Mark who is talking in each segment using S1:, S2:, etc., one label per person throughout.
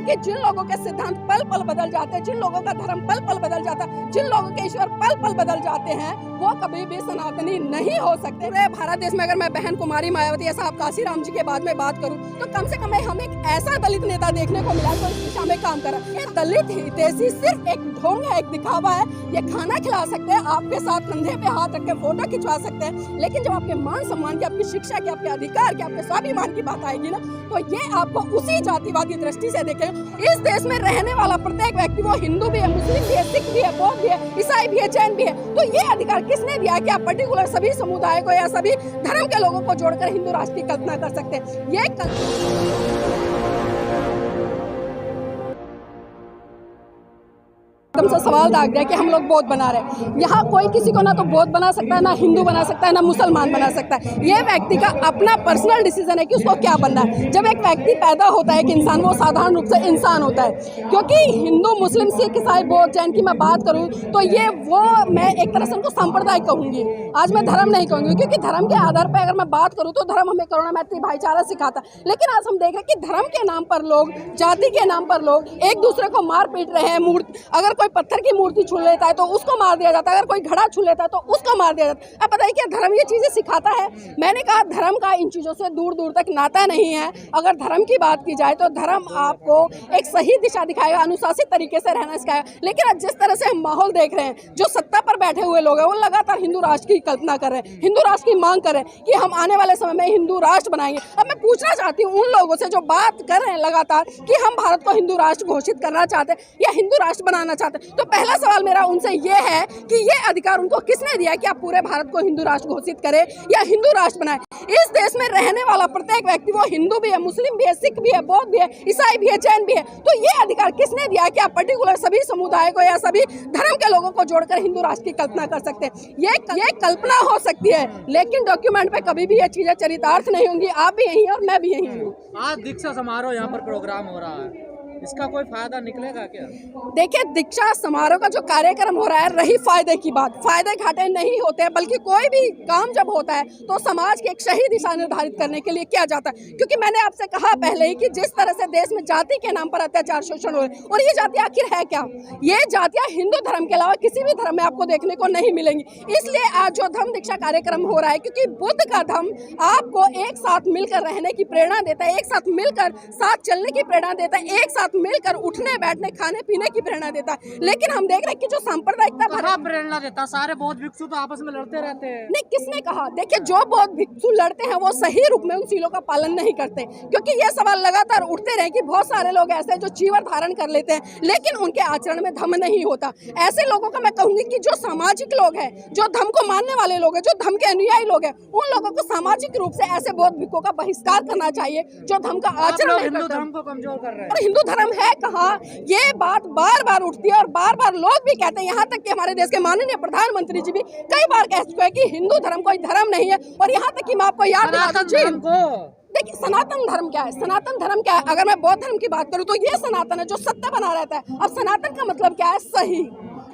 S1: क्योंकि जिन लोगों के सिद्धांत पल पल बदल जाते हैं, जिन लोगों का धर्म पल पल बदल जाता है, जिन लोगों के ईश्वर पल पल बदल जाते हैं, वो कभी भी सनातनी नहीं हो सकते। पूरे भारत देश में अगर मैं बहन कुमारी मायावती या साहब काशीराम जी के बाद में बात करूं तो कम से कम हम एक ऐसा दलित नेता देखने को मिला जो इस दिशा में काम करा। ये दलित हितैषी सिर्फ एक ढोंग है, एक दिखावा है। ये खाना खिला सकते हैं, आपके साथ कंधे पे हाथ रख के फोटो खिंचवा सकते हैं, लेकिन जब आपके मान सम्मान की, आपकी शिक्षा की, आपके अधिकार की, आपके स्वाभिमान की बात आएगी ना, तो ये आपको उसी जातिवादी दृष्टि से देखेगा। इस देश में रहने वाला प्रत्येक व्यक्ति, वो हिंदू भी है, मुस्लिम भी है, सिख भी है, बौद्ध भी है, ईसाई भी है, जैन भी है, तो ये अधिकार किसने दिया कि आप पर्टिकुलर सभी समुदाय को या सभी धर्म के लोगों को जोड़कर हिंदू राष्ट्र की कल्पना कर सकते हैं? ये एकदम से सवाल दाग दिया कि हम लोग बौद्ध बना रहे हैं। यहाँ कोई किसी को ना तो बौद्ध बना सकता है, ना हिंदू बना सकता है, ना मुसलमान बना सकता है। ये व्यक्ति का अपना पर्सनल डिसीजन है कि उसको क्या बनना है। जब एक व्यक्ति पैदा होता है कि इंसान, वो साधारण रूप से इंसान होता है। क्योंकि हिंदू, मुस्लिम, सिख, ईसाई, बौद्ध, जैन की मैं बात करूँ तो ये वो मैं एक तरह से उनको सांप्रदायिक कहूँगी। आज मैं धर्म नहीं कहूँगी, क्योंकि धर्म के आधार पर अगर मैं बात करूँ तो धर्म हमें करुणा, मैत्री, भाईचारा सिखाता है। लेकिन आज हम देख रहे हैं कि धर्म के नाम पर लोग, जाति के नाम पर लोग एक दूसरे को मार पीट रहे हैं। अगर कोई पत्थर की मूर्ति छू लेता है तो उसको मार दिया जाता है, अगर कोई घड़ा छू लेता है तो उसको मार दिया जाता है। अब बताइए क्या धर्म ये चीजें सिखाता है? मैंने कहा धर्म का इन चीजों से दूर दूर तक नाता नहीं है। अगर धर्म की बात की जाए तो धर्म आपको एक सही दिशा दिखाएगा, अनुशासित तरीके से रहना सिखाएगा। लेकिन आज जिस तरह से हम माहौल देख रहे हैं, जो सत्ता पर बैठे हुए लोग हैं वो लगातार हिंदू राष्ट्र की कल्पना कर रहे हैं, हिंदू राष्ट्र की मांग कर रहे हैं कि हम आने वाले समय में हिंदू राष्ट्र बनाएंगे। अब मैं पूछना चाहती हूँ उन लोगों से जो बात कर रहे हैं लगातार कि हम भारत को हिंदू राष्ट्र घोषित करना चाहते हैं या हिंदू राष्ट्र बनाना चाहते हैं, तो पहला सवाल मेरा उनसे ये है कि ये अधिकार उनको किसने दिया कि आप पूरे भारत को हिंदू राष्ट्र घोषित करें या हिंदू राष्ट्र बनाएं? इस देश में रहने वाला प्रत्येक व्यक्ति, वो हिंदू भी है, मुस्लिम भी है, सिख भी है, बौद्ध भी है, ईसाई भी है, जैन भी है, तो ये अधिकार किसने दिया कि आप पर्टिकुलर सभी समुदाय को या सभी धर्म के लोगों को जोड़कर हिंदू राष्ट्र की कल्पना कर सकते हैं? ये कल्पना हो सकती है, लेकिन डॉक्यूमेंट पे कभी भी ये चीजें चरितार्थ नहीं होंगी। आप भी यही और मैं भी यही हूँ।
S2: आज दीक्षा समारोह यहाँ पर प्रोग्राम हो रहा है, इसका कोई फायदा निकलेगा क्या?
S1: देखिए, दीक्षा समारोह का जो कार्यक्रम हो रहा है, रही फायदे की बात, फायदे घाटे नहीं होते हैं, बल्कि कोई भी काम जब होता है तो समाज की एक सही दिशा निर्धारित करने के लिए किया जाता है। क्योंकि मैंने आपसे कहा पहले ही कि जिस तरह से देश में जाति के नाम पर अत्याचार, शोषण हो रहे हैं, और ये जाति आखिर है क्या? ये जातियां हिंदू धर्म के अलावा किसी भी धर्म में आपको देखने को नहीं मिलेंगी। इसलिए आज जो धम्म दीक्षा कार्यक्रम हो रहा है, क्योंकि बुद्ध का धम्म आपको एक साथ मिलकर रहने की प्रेरणा देता है, एक साथ मिलकर साथ चलने की प्रेरणा देता है, एक साथ मिलकर उठने बैठने खाने पीने की प्रेरणा देता है। लेकिन हम देख रहे हैं कि जो सांप्रदायिकता
S2: प्रेरणा देता, सारे बौद्ध भिक्षु तो आपस में लड़ते रहते हैं।
S1: नहीं, किसने कहा? देखिए, जो बौद्ध भिक्षु लड़ते हैं वो सही रूप में उन सीलों का पालन नहीं करते, क्योंकि ये सवाल लगातार उठते रहे कि बहुत सारे लोग ऐसे हैं जो चीवर धारण कर लेते हैं लेकिन उनके आचरण में धम्म नहीं होता। ऐसे लोगों का मैं कहूंगी कि जो सामाजिक लोग हैं, जो धम्म को मानने वाले लोग हैं, जो धम्म के अनुयायी लोग हैं, उन लोगों को सामाजिक रूप से ऐसे बौद्ध भिक्षुओं का बहिष्कार करना चाहिए जो धम्म का आचरण
S2: हिंदू धर्म को कमजोर कर रहे हैं।
S1: और हिंदू धर्म है कहाँ? ये बात बार बार उठती है और बार बार लोग भी कहते हैं, यहाँ तक कि हमारे देश के माननीय प्रधानमंत्री जी भी कई बार कह चुके हैं कि हिंदू धर्म कोई धर्म नहीं है। और यहाँ तक कि मैं आपको याद दिला दूं, देखिए सनातन धर्म क्या है? सनातन धर्म क्या है? अगर मैं बौद्ध धर्म की बात करूँ तो ये सनातन है जो सत्य बना रहता है। अब सनातन का मतलब क्या है? सही,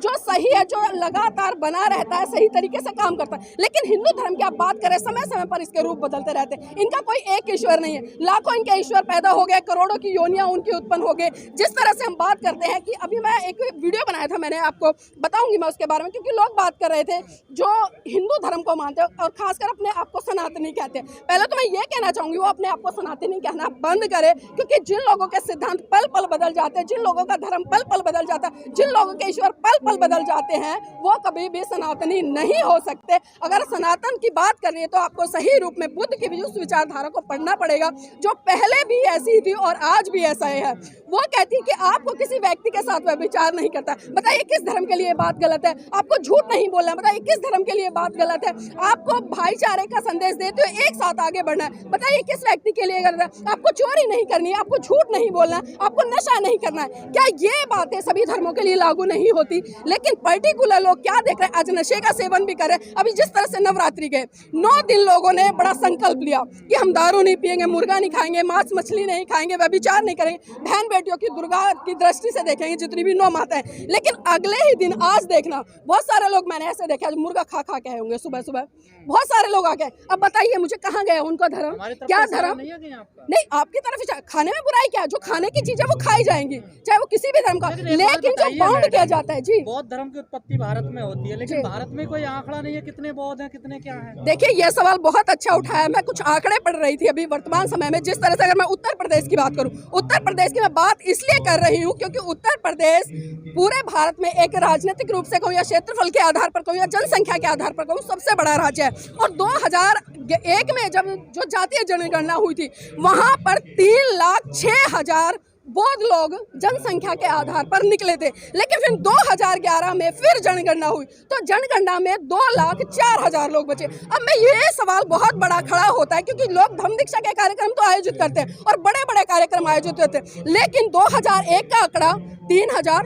S1: जो सही है, जो लगातार बना रहता है, सही तरीके से काम करता है। लेकिन हिंदू धर्म की आप बात करें, समय समय पर इसके रूप बदलते रहते हैं। इनका कोई एक ईश्वर नहीं है, लाखों इनके ईश्वर पैदा हो गए, करोड़ों की योनियां उनकी उत्पन्न हो गए। जिस तरह से हम बात करते हैं कि अभी मैं एक वीडियो बनाया था, मैंने आपको बताऊंगी मैं उसके बारे में, क्योंकि लोग बात कर रहे थे जो हिंदू धर्म को मानते हैं और खासकर अपने आप को सनातनी कहते हैं। पहले तो मैं ये कहना चाहूंगी वो अपने आप को सनातनी कहना बंद करे, क्योंकि जिन लोगों के सिद्धांत पल पल बदल जाते हैं, जिन लोगों का धर्म पल पल बदल जाता है, जिन लोगों के ईश्वर पल पल बदल जाते हैं, वो कभी भी सनातनी नहीं हो सकते। अगर सनातन की बात करनी है तो आपको सही रूप में बुद्ध की भी उस विचारधारा को पढ़ना पड़ेगा जो पहले भी ऐसी थी और आज भी ऐसा है। वो कहती है कि आपको किसी व्यक्ति के साथ विचार नहीं करता। बताइए किस धर्म के लिए बात गलत है? आपको झूठ नहीं बोलना है, बताइए किस धर्म के लिए बात गलत है? आपको भाईचारे का संदेश देते हुए एक साथ आगे बढ़ना है, बताइए किस व्यक्ति के लिए गलत है? आपको चोरी नहीं करनी है, आपको झूठ नहीं बोलना है, आपको नशा नहीं करना है। क्या ये बातें सभी धर्मों के लिए लागू नहीं होती? लेकिन पर्टिकुलर लोग क्या देख रहे हैं, आज नशे का सेवन भी कर रहे हैं। अभी जिस तरह से नवरात्रि गए 9 दिन लोगों ने बड़ा संकल्प लिया कि हम दारू नहीं पिएंगे, मुर्गा नहीं खाएंगे, मांस मछली नहीं खाएंगे, व्यभिचार नहीं करेंगे, बहन बेटियों की दुर्गा की दृष्टि से देखेंगे जितनी भी 9 माता है। लेकिन अगले ही दिन आज देखना बहुत सारे लोग मैंने ऐसे देखा मुर्गा खा खा के आए होंगे सुबह सुबह, बहुत सारे लोग आ गए। अब बताइए मुझे कहाँ गया उनका धर्म, क्या धर्म नहीं, आपकी तरफ से खाने में बुराई क्या है, जो खाने की चीजें वो खाई जाएंगी चाहे वो किसी भी धर्म का, लेकिन जो बाउंड किया जाता है जी।
S2: बौद्ध धर्म की उत्पत्ति भारत में होती है, लेकिन भारत में कोई आंकड़ा नहीं है कितने बौद्ध हैं कितने क्या हैं।
S1: देखिए ये सवाल बहुत अच्छा उठाया, मैं कुछ आंकड़े पढ़ रही थी अभी वर्तमान समय में। जिस तरह से अगर मैं उत्तर प्रदेश की बात करूं, उत्तर प्रदेश की मैं बात इसलिए कर रही हूं क्योंकि उत्तर प्रदेश पूरे भारत में एक राजनीतिक रूप से कहूं या क्षेत्रफल के आधार पर कहूं या जनसंख्या के आधार पर कहूं सबसे बड़ा राज्य है। और 2001 में जब जो जातीय जनगणना हुई थी वहां पर 3,06,000 बौद्ध लोग जनसंख्या के आधार पर निकले थे। लेकिन फिर 2011 में फिर जनगणना हुई तो जनगणना में 2,04,000 लोग बचे। अब मैं ये सवाल बहुत बड़ा खड़ा होता है क्योंकि लोग धम्म दीक्षा के कार्यक्रम तो आयोजित करते हैं और बड़े बड़े कार्यक्रम आयोजित होते हैं, लेकिन 2001 का आंकड़ा 3,06,000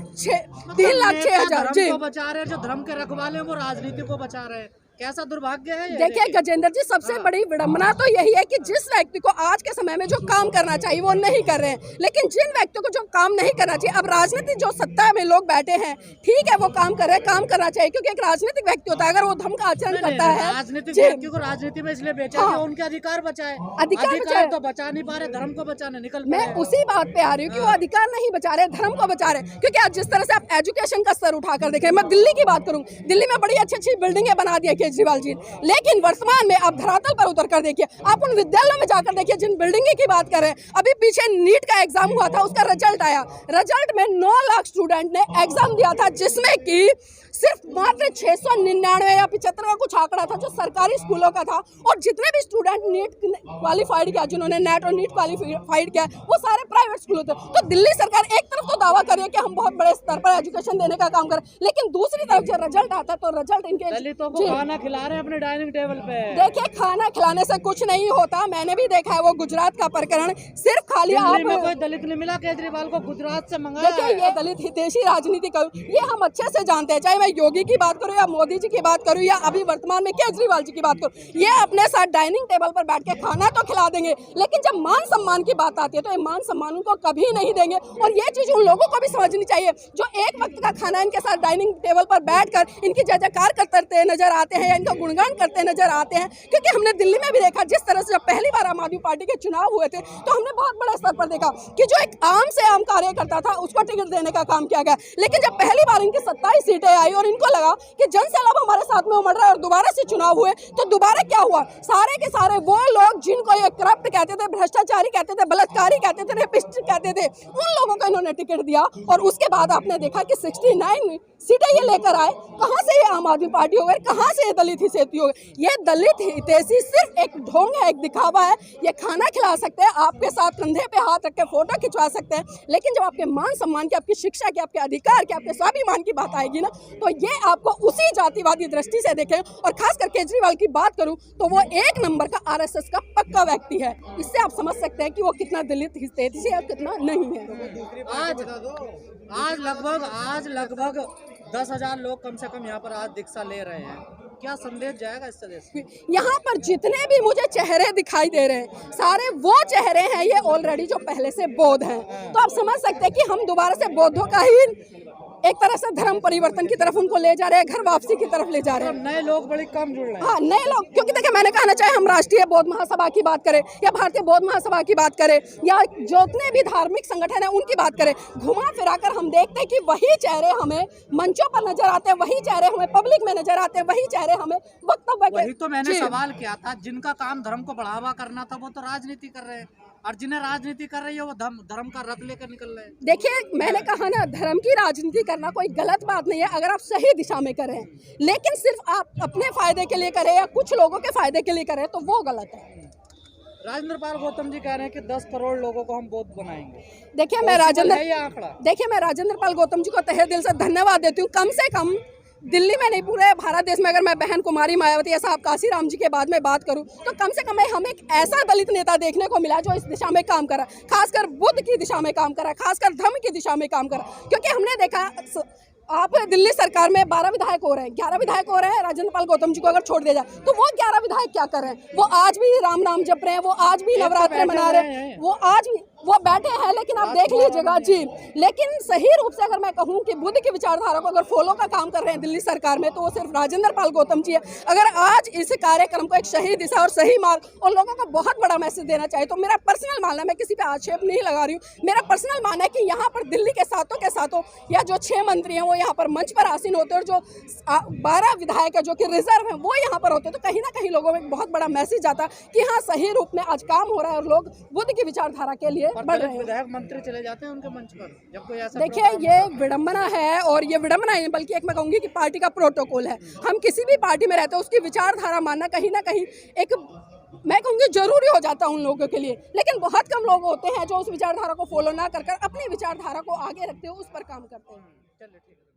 S1: जी।
S2: बचा रहे हैं जो धर्म के रखवाले हैं वो राजनीति को बचा रहे हैं, कैसा दुर्भाग्य है ये।
S1: देखिए गजेंद्र जी, सबसे बड़ी विडंबना तो यही है कि जिस व्यक्ति को आज के समय में जो काम करना चाहिए वो नहीं कर रहे हैं, लेकिन जिन व्यक्तियों को जो काम नहीं करना चाहिए, अब राजनीति जो सत्ता में लोग बैठे हैं ठीक है वो काम कर रहे हैं, काम करना चाहिए क्योंकि एक राजनीतिक व्यक्ति होता है अगर वो धर्म का आचरण करता है।
S2: राजनीतिक व्यक्ति को राजनीति में इसलिए बेचा कि उनके अधिकार बचाए, अधिकार तो बचा नहीं पा रहे, धर्म को बचाने निकल।
S1: मैं उसी बात पे आ रही हूँ कि वो अधिकार नहीं बचा रहे, धर्म को बचा रहे। क्योंकि आज जिस तरह से आप एजुकेशन का स्तर उठाकर देखें, मैं दिल्ली की बात करूँ, दिल्ली में बड़ी अच्छी अच्छी बिल्डिंगें बना दी केजरीवाल जी, लेकिन वर्तमान में आप धरातल पर उतर कर देखिए, आप उन विद्यालयों में जाकर देखिए जिन बिल्डिंग की बात कर रहे हैं। अभी पीछे नीट का एग्जाम हुआ था, उसका रिजल्ट आया, रिजल्ट में 9 लाख स्टूडेंट ने एग्जाम दिया था जिसमें कि सिर्फ मात्र 699 या 75 का कुछ आंकड़ा था जो सरकारी स्कूलों का था। और जितने भी स्टूडेंट नीट क्वालिफाइड किया, जिन्होंने नेट और नीट क्वालिफाइड किया, वो सारे प्राइवेट स्कूलों थे। तो दिल्ली सरकार एक तरफ तो दावा कर रही है कि हम बहुत बड़े स्तर पर एजुकेशन देने का काम करें, लेकिन दूसरी तरफ जब रिजल्ट आता है तो रिजल्ट इनके
S2: दलितों को खाना खिला रहे हैं अपने डाइनिंग टेबल पे।
S1: देखिए खाना खिलाने से कुछ नहीं होता, मैंने भी देखा है वो गुजरात का प्रकरण, सिर्फ खाली आप
S2: कोई दलित नहीं मिला केजरीवाल को, गुजरात से मंगाया।
S1: देखिए ये दलित हितैषी राजनीति करूँ ये हम अच्छे से जानते हैं, चाहे मैं योगी की बात करूँ या मोदी जी की बात करूँ या अभी वर्तमान में केजरीवाल जी की बात करूँ, ये अपने साथ डाइनिंग टेबल पर बैठ के खाना तो खिला देंगे, लेकिन जब मान सम्मान की बात आती है तो ये मान सम्मान उनको कभी नहीं देंगे। और ये चीज उन लोगों को भी समझनी चाहिए जो एक वक्त का खाना इनके साथ डाइनिंग टेबल पर बैठकर इनकी जय जयकार करते नजर आते हैं या इनका गुणगान करते नजर आते हैं। क्योंकि हमने दिल्ली में भी देखा जिस तरह से जब पहली बार आम आदमी पार्टी के चुनाव हुए थे तो हमने बहुत बड़े स्तर पर देखा कि जो एक आम से आम कार्यकर्ता था उसको टिकट देने का काम किया गया, लेकिन जब पहली बार इनकी 27 सीटें आई और इनको लगा कि जनसैलाब हमारे साथ में उमड़ रहा है और दोबारा से चुनाव हुए तो दोबारा क्या हुआ, सारे के सारे वो लोग जिनको ये करप्ट कहते थे, भ्रष्टाचारी कहते थे, बलात्कारी कहते थे, रेपिस्ट कहते थे, उन लोगों को इन्होंने टिकट दिया। और उसके बाद आपने देखा कि 69 सीटें ये लेकर आए। कहां से ये आम आदमी पार्टी हो गई, कहां से ये दलित हितैषी हो गए? ये दलित हितैषी सिर्फ एक ढोंग है, एक दिखावा है। ये खाना खिला सकते हैं, आपके साथ कंधे पे हाथ रख के फोटो खिंचवा सकते हैं, लेकिन जब आपके मान सम्मान की, आपकी शिक्षा की, आपके अधिकार की, आपके स्वाभिमान की बात आएगी ना तो ये आपको उसी जातिवादी दृष्टि से देखें। और खासकर केजरीवाल की बात करूं तो वो एक नंबर का आरएसएस का पक्का व्यक्ति है। इससे आप समझ सकते हैं कि वो कितना दलित हितैषी है और कितना नहीं है।
S2: आज लगभग 10,000 लोग कम से कम यहाँ पर आज दीक्षा ले रहे हैं, क्या संदेश जाएगा इस तरह से? यहाँ
S1: पर जितने भी मुझे चेहरे दिखाई दे रहे हैं सारे वो चेहरे हैं ये ऑलरेडी जो पहले से बौद्ध हैं। तो आप समझ सकते हैं कि हम दोबारा से बौद्धों का ही एक तरह से धर्म परिवर्तन की तरफ उनको ले जा रहे हैं, घर वापसी की तरफ ले जा रहे हैं।
S2: नए लोग बड़े कम जुड़ रहे हैं।
S1: हाँ, नए लोग, क्योंकि देखिए मैंने कहना चाहे हम राष्ट्रीय बौद्ध महासभा की बात करें या भारतीय बौद्ध महासभा की बात करें या जितने भी धार्मिक संगठन है उनकी बात करें, घुमा फिराकर हम देखते हैं कि वही चेहरे हमें मंचों पर नजर आते हैं, वही चेहरे हमें पब्लिक में नजर आते हैं, वही चेहरे हमें वक्तव्य।
S2: वही तो मैंने सवाल किया था, जिनका काम धर्म को बढ़ावा करना था वो तो राजनीति कर रहे हैं, और जिन्हें राजनीति कर रही है वो धर्म का रथ लेकर निकल रहे हैं।
S1: देखिए मैंने कहा ना, धर्म की राजनीति करना कोई गलत बात नहीं है अगर आप सही दिशा में करें, लेकिन सिर्फ आप अपने फायदे के लिए करें या कुछ लोगों के फायदे के लिए करें तो वो गलत है।
S2: राजेंद्र पाल गौतम जी कह रहे हैं कि 10 करोड़ लोगों को हम बौद्ध बनाएंगे।
S1: देखिए मैं राजेंद्र पाल गौतम जी को तहे दिल से धन्यवाद देती हूँ। कम से कम दिल्ली में नहीं, पूरे भारत देश में अगर मैं बहन कुमारी मायावती या साहब काशीराम जी के बाद में बात करूं तो कम से कम हमें एक ऐसा दलित नेता देखने को मिला जो इस दिशा में काम करा, खासकर बुद्ध की दिशा में काम करा, खासकर धर्म की दिशा में काम करा। क्योंकि हमने देखा आप दिल्ली सरकार में 12 विधायक हो रहे हैं, 11 विधायक हो रहे हैं, राजेंद्र पाल गौतम जी को अगर छोड़ दिया जाए तो वो 11 विधायक क्या कर रहे हैं? वो आज भी राम नाम जप रहे हैं, वो आज भी नवरात्रे मना रहे हैं, वो आज भी वो बैठे हैं। लेकिन आप देख लीजिएगा जी, लेकिन सही रूप से अगर मैं कहूं कि बुद्ध की विचारधारा को अगर फॉलो का काम कर रहे हैं दिल्ली सरकार में, तो वो सिर्फ राजेंद्र पाल गौतम जी है। अगर आज इस कार्यक्रम को एक सही दिशा और सही मार्ग और लोगों को बहुत बड़ा मैसेज देना चाहिए, तो मेरा पर्सनल मानना है, मैं किसी पे आक्षेप नहीं लगा रही हूँ, मेरा पर्सनल मानना है कि यहाँ पर दिल्ली के साथों या जो 6 मंत्री हैं वो यहाँ पर मंच पर आसीन होते हैं, और जो 12 विधायक है जो कि रिजर्व हैं वो यहाँ पर होते हैं, तो कहीं ना कहीं लोगों में एक बहुत बड़ा मैसेज जाता कि हाँ सही रूप में आज काम हो रहा है और लोग बुद्ध की विचारधारा के लिए बढ़ रहे हैं।
S2: विधायक मंत्री चले जाते हैं उनके मंच पर जब कोई ऐसा
S1: देखिए, ये विडंबना है, और ये विडंबना है बल्कि एक मैं कहूँगी कि पार्टी का प्रोटोकॉल है। हम किसी भी पार्टी में रहते हैं उसकी विचारधारा मानना कहीं ना कहीं एक मैं कहूँगी जरूरी हो जाता है उन लोगों के लिए, लेकिन बहुत कम लोग होते हैं जो उस विचारधारा को फॉलो ना कर अपनी विचारधारा को आगे रखते हुए उस पर काम करते हैं।
S2: चलिए ठीक है।